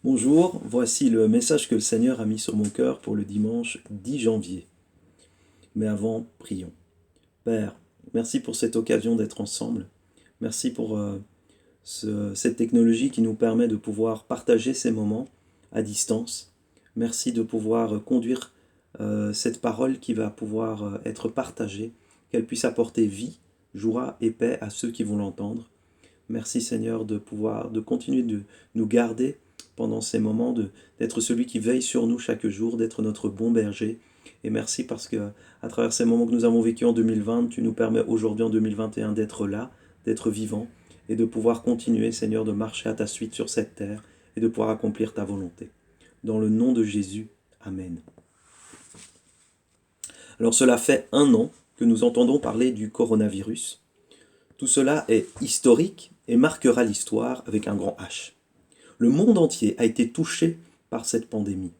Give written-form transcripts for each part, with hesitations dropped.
Bonjour, voici le message que le Seigneur a mis sur mon cœur pour le dimanche 10 janvier. Mais avant, prions. Père, merci pour cette occasion d'être ensemble. Merci pour cette technologie qui nous permet de pouvoir partager ces moments à distance. Merci de pouvoir conduire cette parole qui va pouvoir être partagée, qu'elle puisse apporter vie, joie et paix à ceux qui vont l'entendre. Merci Seigneur de continuer de nous garder pendant ces moments, d'être celui qui veille sur nous chaque jour, d'être notre bon berger. Et merci parce que à travers ces moments que nous avons vécus en 2020, tu nous permets aujourd'hui en 2021 d'être là, d'être vivant et de pouvoir continuer Seigneur de marcher à ta suite sur cette terre et de pouvoir accomplir ta volonté. Dans le nom de Jésus, Amen. Alors cela fait 1 an que nous entendons parler du coronavirus. Tout cela est historique et marquera l'histoire avec un grand H. Le monde entier a été touché par cette pandémie.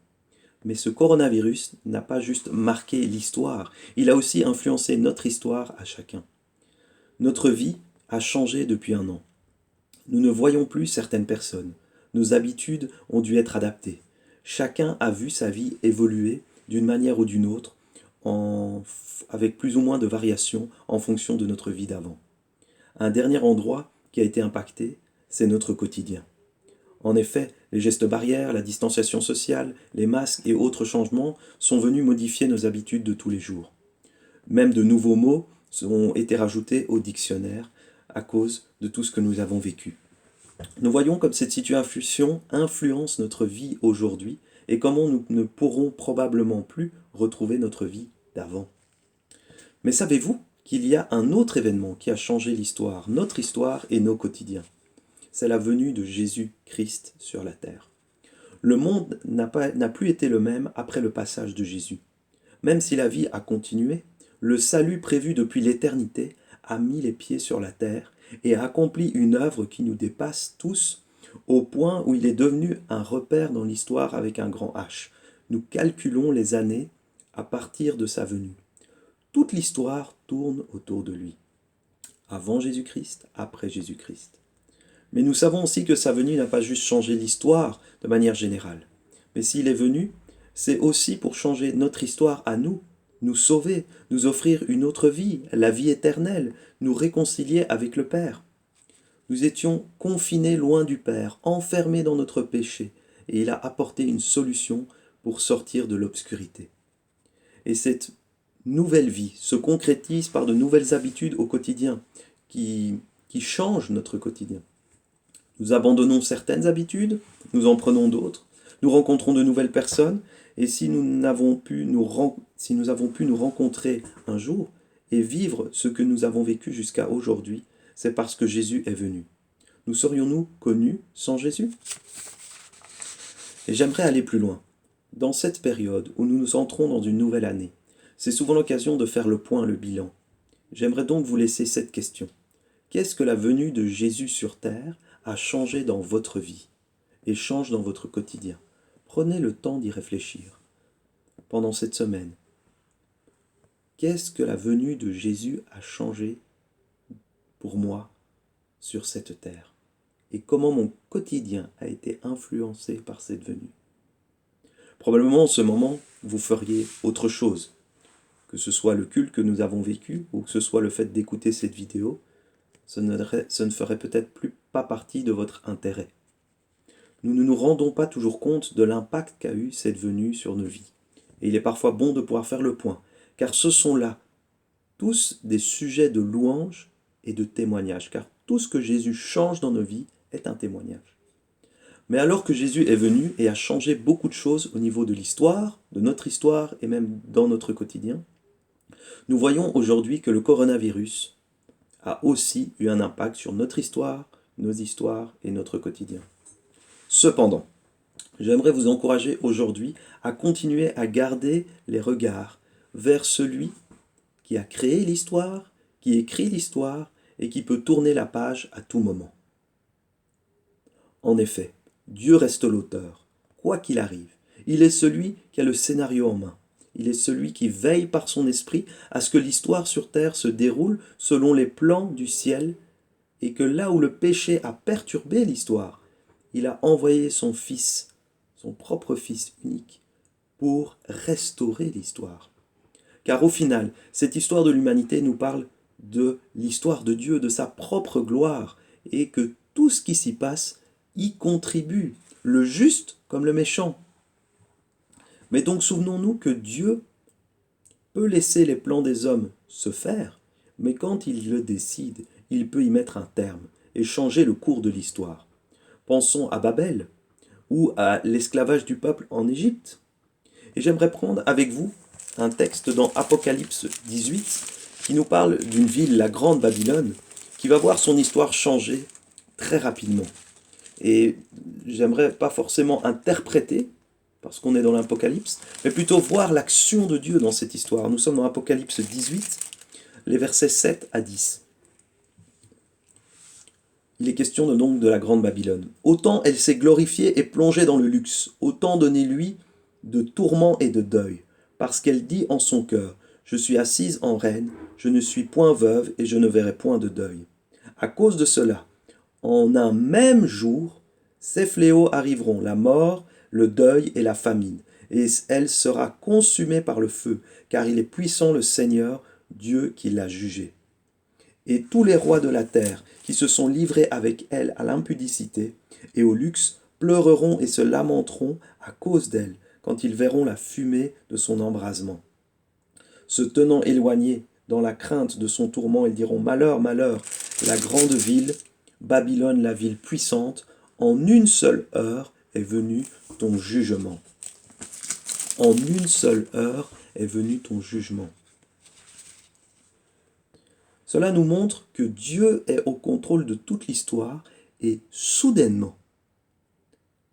Mais ce coronavirus n'a pas juste marqué l'histoire, il a aussi influencé notre histoire à chacun. Notre vie a changé depuis 1 an. Nous ne voyons plus certaines personnes. Nos habitudes ont dû être adaptées. Chacun a vu sa vie évoluer d'une manière ou d'une autre, avec plus ou moins de variations en fonction de notre vie d'avant. Un dernier endroit qui a été impacté, c'est notre quotidien. En effet, les gestes barrières, la distanciation sociale, les masques et autres changements sont venus modifier nos habitudes de tous les jours. Même de nouveaux mots ont été rajoutés au dictionnaire à cause de tout ce que nous avons vécu. Nous voyons comme cette situation influence notre vie aujourd'hui et comment nous ne pourrons probablement plus retrouver notre vie d'avant. Mais savez-vous qu'il y a un autre événement qui a changé l'histoire, notre histoire et nos quotidiens? C'est la venue de Jésus-Christ sur la terre. Le monde n'a plus été le même après le passage de Jésus. Même si la vie a continué, le salut prévu depuis l'éternité a mis les pieds sur la terre et a accompli une œuvre qui nous dépasse tous au point où il est devenu un repère dans l'histoire avec un grand H. Nous calculons les années à partir de sa venue. Toute l'histoire tourne autour de lui. Avant Jésus-Christ, après Jésus-Christ. Mais nous savons aussi que sa venue n'a pas juste changé l'histoire de manière générale. Mais s'il est venu, c'est aussi pour changer notre histoire à nous, nous sauver, nous offrir une autre vie, la vie éternelle, nous réconcilier avec le Père. Nous étions confinés loin du Père, enfermés dans notre péché, et il a apporté une solution pour sortir de l'obscurité. Et cette nouvelle vie se concrétise par de nouvelles habitudes au quotidien qui changent notre quotidien. Nous abandonnons certaines habitudes, nous en prenons d'autres, nous rencontrons de nouvelles personnes, et si nous avons pu nous rencontrer un jour et vivre ce que nous avons vécu jusqu'à aujourd'hui, c'est parce que Jésus est venu. Nous serions-nous connus sans Jésus? Et j'aimerais aller plus loin. Dans cette période où nous nous entrons dans une nouvelle année, c'est souvent l'occasion de faire le point, le bilan. J'aimerais donc vous laisser cette question. Qu'est-ce que la venue de Jésus sur terre a changé dans votre vie et change dans votre quotidien? Prenez le temps d'y réfléchir pendant cette semaine. Qu'est-ce que la venue de Jésus a changé pour moi sur cette terre? Et comment mon quotidien a été influencé par cette venue? Probablement en ce moment, vous feriez autre chose, que ce soit le culte que nous avons vécu ou que ce soit le fait d'écouter cette vidéo. Ce ne ferait peut-être pas partie de votre intérêt. Nous ne nous rendons pas toujours compte de l'impact qu'a eu cette venue sur nos vies. Et il est parfois bon de pouvoir faire le point, car ce sont là tous des sujets de louange et de témoignage, car tout ce que Jésus change dans nos vies est un témoignage. Mais alors que Jésus est venu et a changé beaucoup de choses au niveau de l'histoire, de notre histoire et même dans notre quotidien, nous voyons aujourd'hui que le coronavirus a aussi eu un impact sur notre histoire, nos histoires et notre quotidien. Cependant, j'aimerais vous encourager aujourd'hui à continuer à garder les regards vers celui qui a créé l'histoire, qui écrit l'histoire et qui peut tourner la page à tout moment. En effet, Dieu reste l'auteur, quoi qu'il arrive. Il est celui qui a le scénario en main. Il est celui qui veille par son esprit à ce que l'histoire sur terre se déroule selon les plans du ciel et que là où le péché a perturbé l'histoire, il a envoyé son Fils son propre Fils unique, pour restaurer l'histoire. Car au final, cette histoire de l'humanité nous parle de l'histoire de Dieu, de sa propre gloire, et que tout ce qui s'y passe y contribue, le juste comme le méchant. Mais donc souvenons-nous que Dieu peut laisser les plans des hommes se faire, mais quand il le décide, il peut y mettre un terme et changer le cours de l'histoire. Pensons à Babel ou à l'esclavage du peuple en Égypte. Et j'aimerais prendre avec vous un texte dans Apocalypse 18 qui nous parle d'une ville, la Grande Babylone, qui va voir son histoire changer très rapidement. Et j'aimerais pas forcément interpréter, parce qu'on est dans l'Apocalypse, mais plutôt voir l'action de Dieu dans cette histoire. Nous sommes dans Apocalypse 18, les versets 7 à 10. Il est question donc de la Grande Babylone. Autant elle s'est glorifiée et plongée dans le luxe, autant donnez-lui de tourments et de deuil, parce qu'elle dit en son cœur, je suis assise en reine, je ne suis point veuve et je ne verrai point de deuil. À cause de cela, en un même jour, ces fléaux arriveront, la mort, le deuil et la famine, et elle sera consumée par le feu, car il est puissant le Seigneur, Dieu qui l'a jugée. Et tous les rois de la terre qui se sont livrés avec elle à l'impudicité et au luxe pleureront et se lamenteront à cause d'elle quand ils verront la fumée de son embrasement. Se tenant éloignés dans la crainte de son tourment, ils diront « Malheur, malheur, la grande ville, Babylone, la ville puissante, en une seule heure est venu ton jugement. » En une seule heure est venu ton jugement. Cela nous montre que Dieu est au contrôle de toute l'histoire et soudainement,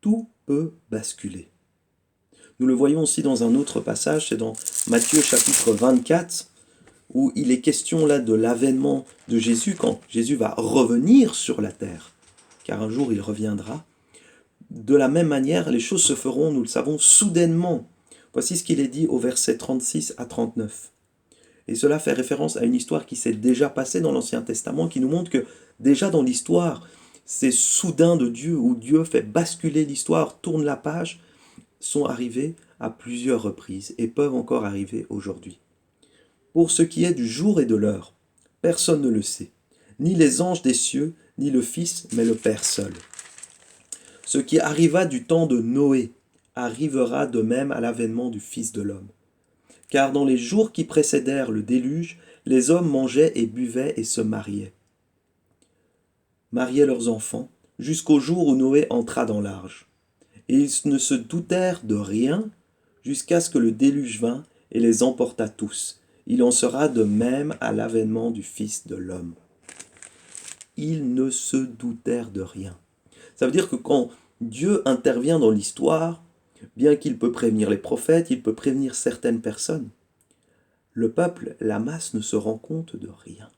tout peut basculer. Nous le voyons aussi dans un autre passage, c'est dans Matthieu chapitre 24, où il est question là de l'avènement de Jésus, quand Jésus va revenir sur la terre, car un jour il reviendra. De la même manière, les choses se feront, nous le savons, soudainement. Voici ce qu'il est dit au verset 36 à 39. Et cela fait référence à une histoire qui s'est déjà passée dans l'Ancien Testament, qui nous montre que déjà dans l'histoire, ces soudains de Dieu, où Dieu fait basculer l'histoire, tourne la page, sont arrivés à plusieurs reprises et peuvent encore arriver aujourd'hui. Pour ce qui est du jour et de l'heure, personne ne le sait, ni les anges des cieux, ni le Fils, mais le Père seul. Ce qui arriva du temps de Noé arrivera de même à l'avènement du Fils de l'homme. Car dans les jours qui précédèrent le déluge, les hommes mangeaient et buvaient et se mariaient leurs enfants, jusqu'au jour où Noé entra dans l'arche. Et ils ne se doutèrent de rien jusqu'à ce que le déluge vînt et les emporta tous. Il en sera de même à l'avènement du Fils de l'homme. Ils ne se doutèrent de rien. Ça veut dire que quand Dieu intervient dans l'histoire, bien qu'il peut prévenir les prophètes, il peut prévenir certaines personnes, le peuple, la masse, ne se rend compte de rien.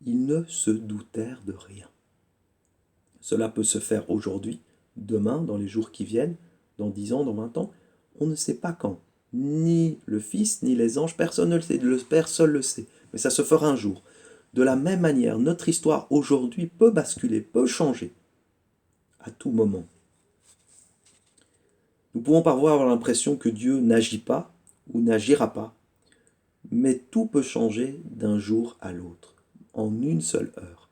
Ils ne se doutèrent de rien. Cela peut se faire aujourd'hui, demain, dans les jours qui viennent, dans 10 ans, dans 20 ans, on ne sait pas quand. Ni le Fils, ni les anges, personne ne le sait, le Père seul le sait. Mais ça se fera un jour. De la même manière, notre histoire aujourd'hui peut basculer, peut changer, à tout moment. Nous pouvons parfois avoir l'impression que Dieu n'agit pas ou n'agira pas, mais tout peut changer d'un jour à l'autre, en une seule heure.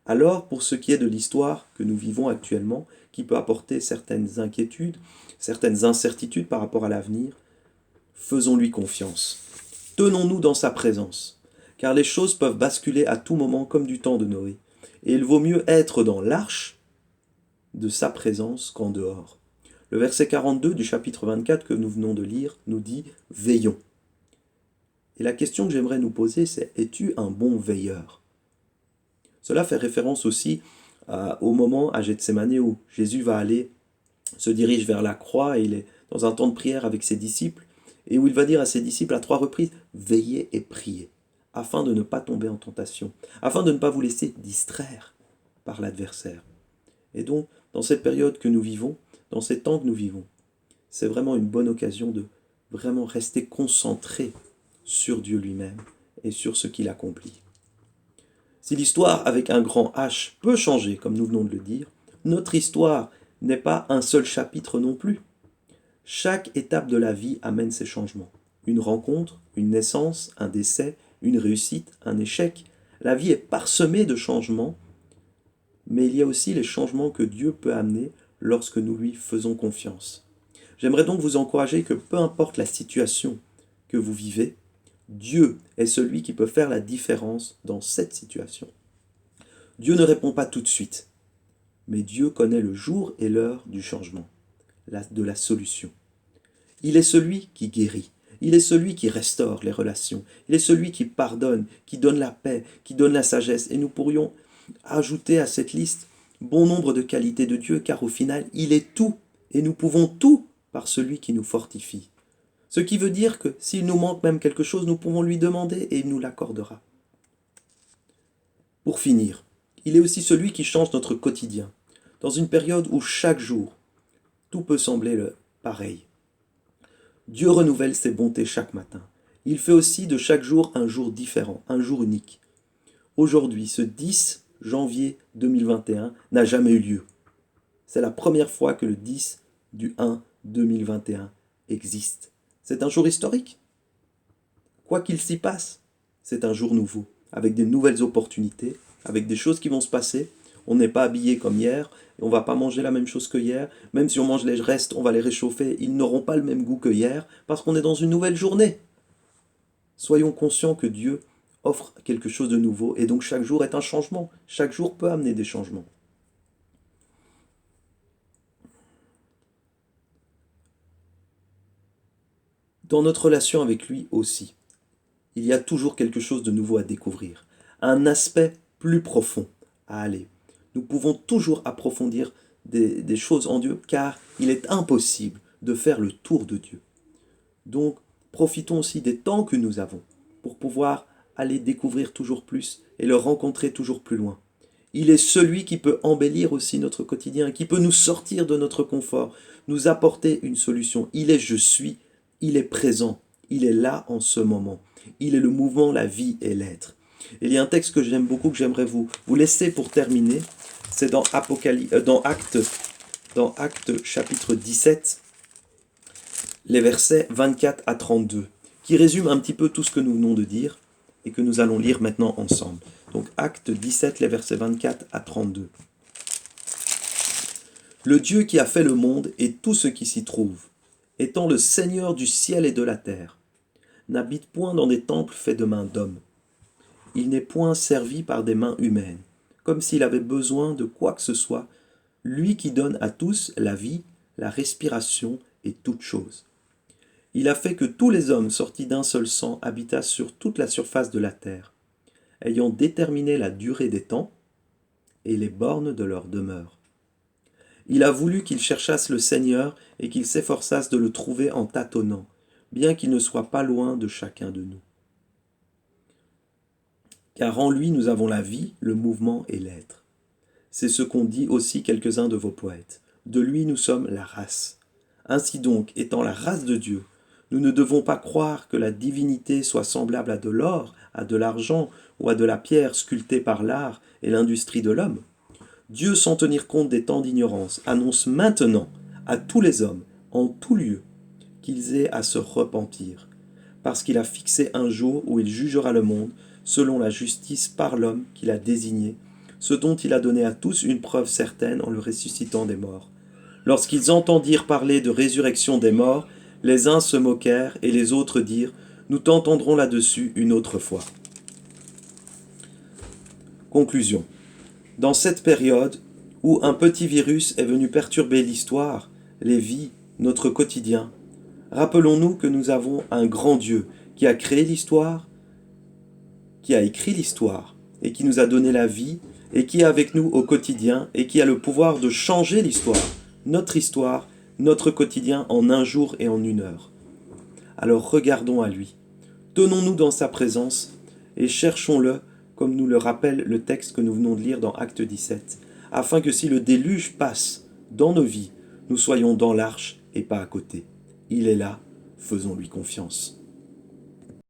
Alors, pour ce qui est de l'histoire que nous vivons actuellement, qui peut apporter certaines inquiétudes, certaines incertitudes par rapport à l'avenir, faisons-lui confiance. Tenons-nous dans sa présence, car les choses peuvent basculer à tout moment comme du temps de Noé, et il vaut mieux être dans l'arche de sa présence qu'en dehors. Le verset 42 du chapitre 24 que nous venons de lire nous dit « Veillons ». Et la question que j'aimerais nous poser, c'est « Es-tu un bon veilleur ?» Cela fait référence aussi au moment à Gethsémani où Jésus va aller, se dirige vers la croix, et il est dans un temps de prière avec ses disciples, et où il va dire à ses disciples à 3 reprises « Veillez et priez » afin de ne pas tomber en tentation, afin de ne pas vous laisser distraire par l'adversaire. Et donc, dans cette période que nous vivons, dans ces temps que nous vivons, c'est vraiment une bonne occasion de vraiment rester concentré sur Dieu lui-même et sur ce qu'il accomplit. Si l'histoire avec un grand H peut changer, comme nous venons de le dire, notre histoire n'est pas un seul chapitre non plus. Chaque étape de la vie amène ses changements. Une rencontre, une naissance, un décès, une réussite, un échec. La vie est parsemée de changements, mais il y a aussi les changements que Dieu peut amener lorsque nous lui faisons confiance. J'aimerais donc vous encourager que peu importe la situation que vous vivez, Dieu est celui qui peut faire la différence dans cette situation. Dieu ne répond pas tout de suite, mais Dieu connaît le jour et l'heure du changement, de la solution. Il est celui qui guérit, il est celui qui restaure les relations, il est celui qui pardonne, qui donne la paix, qui donne la sagesse. Et nous pourrions ajouter à cette liste bon nombre de qualités de Dieu, car au final, il est tout, et nous pouvons tout par celui qui nous fortifie. Ce qui veut dire que s'il nous manque même quelque chose, nous pouvons lui demander et il nous l'accordera. Pour finir, il est aussi celui qui change notre quotidien, dans une période où chaque jour, tout peut sembler pareil. Dieu renouvelle ses bontés chaque matin. Il fait aussi de chaque jour un jour différent, un jour unique. Aujourd'hui, ce 10 janvier 2021 n'a jamais eu lieu. C'est la première fois que le 10 du 1 2021 existe. C'est un jour historique. Quoi qu'il s'y passe, c'est un jour nouveau, avec des nouvelles opportunités, avec des choses qui vont se passer. On n'est pas habillé comme hier, et on ne va pas manger la même chose que hier. Même si on mange les restes, on va les réchauffer, ils n'auront pas le même goût que hier, parce qu'on est dans une nouvelle journée. Soyons conscients que Dieu offre quelque chose de nouveau, et donc chaque jour est un changement. Chaque jour peut amener des changements. Dans notre relation avec lui aussi, il y a toujours quelque chose de nouveau à découvrir, un aspect plus profond à aller. Nous pouvons toujours approfondir des choses en Dieu, car il est impossible de faire le tour de Dieu. Donc, profitons aussi des temps que nous avons pour pouvoir aller découvrir toujours plus et le rencontrer toujours plus loin. Il est celui qui peut embellir aussi notre quotidien, qui peut nous sortir de notre confort, nous apporter une solution. Il est je suis, il est présent, il est là en ce moment. Il est le mouvement, la vie et l'être. Il y a un texte que j'aime beaucoup, que j'aimerais vous laisser pour terminer. C'est dans Actes chapitre 17, les versets 24 à 32, qui résument un petit peu tout ce que nous venons de dire et que nous allons lire maintenant ensemble. Donc Acte 17, les versets 24 à 32. Le Dieu qui a fait le monde et tout ce qui s'y trouve, étant le Seigneur du ciel et de la terre, n'habite point dans des temples faits de mains d'hommes. Il n'est point servi par des mains humaines, comme s'il avait besoin de quoi que ce soit, lui qui donne à tous la vie, la respiration et toutes choses. Il a fait que tous les hommes sortis d'un seul sang habitassent sur toute la surface de la terre, ayant déterminé la durée des temps et les bornes de leur demeure. Il a voulu qu'ils cherchassent le Seigneur et qu'ils s'efforçassent de le trouver en tâtonnant, bien qu'il ne soit pas loin de chacun de nous. Car en lui nous avons la vie, le mouvement et l'être. C'est ce qu'ont dit aussi quelques-uns de vos poètes. De lui nous sommes la race. Ainsi donc, étant la race de Dieu, nous ne devons pas croire que la divinité soit semblable à de l'or, à de l'argent ou à de la pierre sculptée par l'art et l'industrie de l'homme. Dieu, sans tenir compte des temps d'ignorance, annonce maintenant à tous les hommes, en tout lieu, qu'ils aient à se repentir, parce qu'il a fixé un jour où il jugera le monde, selon la justice par l'homme qu'il a désigné, ce dont il a donné à tous une preuve certaine en le ressuscitant des morts. Lorsqu'ils entendirent parler de résurrection des morts, les uns se moquèrent et les autres dirent « Nous t'entendrons là-dessus une autre fois. » Conclusion. Dans cette période où un petit virus est venu perturber l'histoire, les vies, notre quotidien, rappelons-nous que nous avons un grand Dieu qui a créé l'histoire, qui a écrit l'histoire et qui nous a donné la vie et qui est avec nous au quotidien et qui a le pouvoir de changer l'histoire, notre quotidien en un jour et en une heure. Alors regardons à lui, tenons-nous dans sa présence et cherchons-le comme nous le rappelle le texte que nous venons de lire dans Acte 17, afin que si le déluge passe dans nos vies, nous soyons dans l'arche et pas à côté. Il est là, faisons-lui confiance.